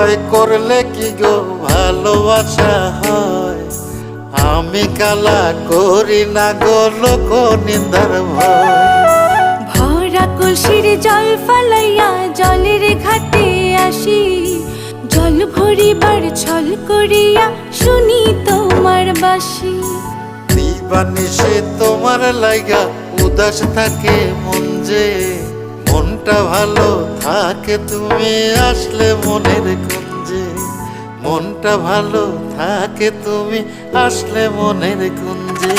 ভয় করলে কি গো ভালোবাসা হয়? আমি কালা করি না গো লোক নিন্দার ভয়। ভরা কলসির জল ফালাইয়া জলের ঘাটে আসি, জল ভরিবার ছল করিয়া শুনি তোমার বাঁশি। দিবানিশি তোমার লাইগা উদাস থাকে মন যে, মনটা ভালো থাকে তুমি আসলে মনের কুঞ্জে। মনটা ভালো থাকে তুমি আসলে মনের কুঞ্জে।